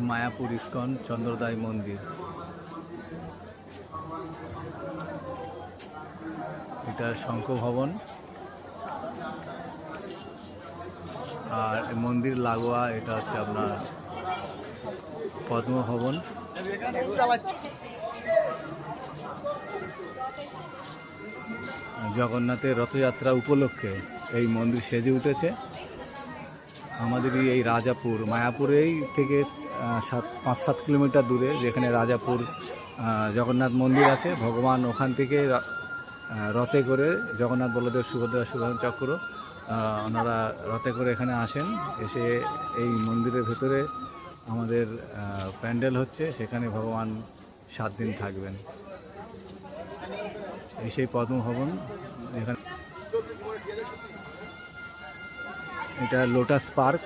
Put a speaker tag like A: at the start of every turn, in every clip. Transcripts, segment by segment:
A: Mayapur ISKCON চন্দ্রদায় মন্দির। এটা শঙ্খ ভবন, আর মন্দির লাগোয়া এটা হচ্ছে আপনার পদ্ম ভবন। জগন্নাথের রথযাত্রা উপলক্ষে এই মন্দির সেজে উঠেছে। আমাদেরই এই রাজাপুর, মায়াপুরেই থেকে 5-7 কিলোমিটার দূরে, যেখানে রাজাপুর জগন্নাথ মন্দির আছে। ভগবান ওখান থেকে রথে করে, জগন্নাথ বলদেব সুভদ্রা সুদর্শন চক্র, ওনারা রথে করে এখানে আসেন। এসে এই মন্দিরের ভেতরে আমাদের প্যান্ডেল হচ্ছে, সেখানে ভগবান 7 দিন থাকবেন। এই সেই পদ্মভবন। এখানে এটা লোটাস পার্ক।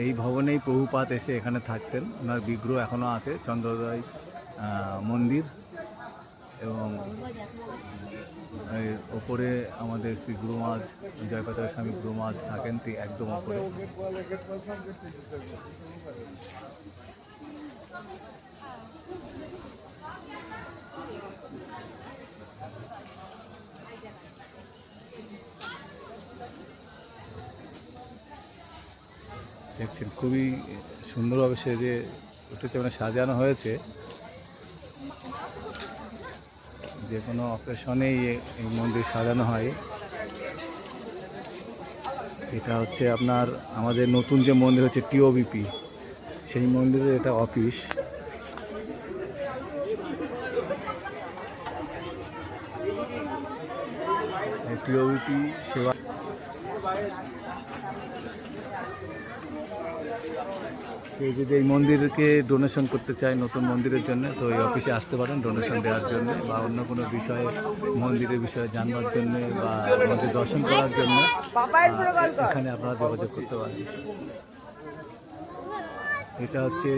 A: এই ভবনেই প্রভুপাদ এসে এখানে থাকতেন। ওনার বিগ্রহ এখনও আছে, চন্দ্রোদয় মন্দির। এবং এর ওপরে আমাদের শ্রী গুরু মহারাজ জয়পাতাল স্বামী গুরু মহারাজ থাকেন একদম ওপরে। দেখছেন খুবই সুন্দরভাবে সেজে উঠেছে, মানে সাজানো হয়েছে। যে কোনো অকেশনেই এই মন্দির সাজানো হয়। এটা হচ্ছে আপনার আমাদের নতুন যে মন্দির হচ্ছে টিওবিপি, সেই মন্দিরের এটা অফিস। টিওবিপি সেবা। কেউ যদি এই মন্দিরকে ডোনেশন করতে চায় নতুন মন্দিরের জন্য, তো এই অফিসে আসতে পারেন ডোনেশন দেওয়ার জন্য, বা অন্য কোনো বিষয়ে, মন্দিরের বিষয়ে জানবার জন্য বা মন্দির দর্শন করার জন্য এখানে আপনারা যোগাযোগ করতে পারেন। এটা হচ্ছে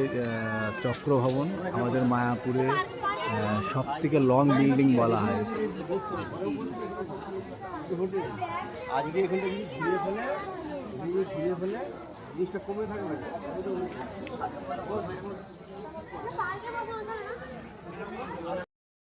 A: চক্র ভবন, আমাদের মায়াপুরে সবথেকে লং বিল্ডিং বলা হয়। আজকে এখানে ঘুরে ফেলে জিনিসটা কমে থাকবে।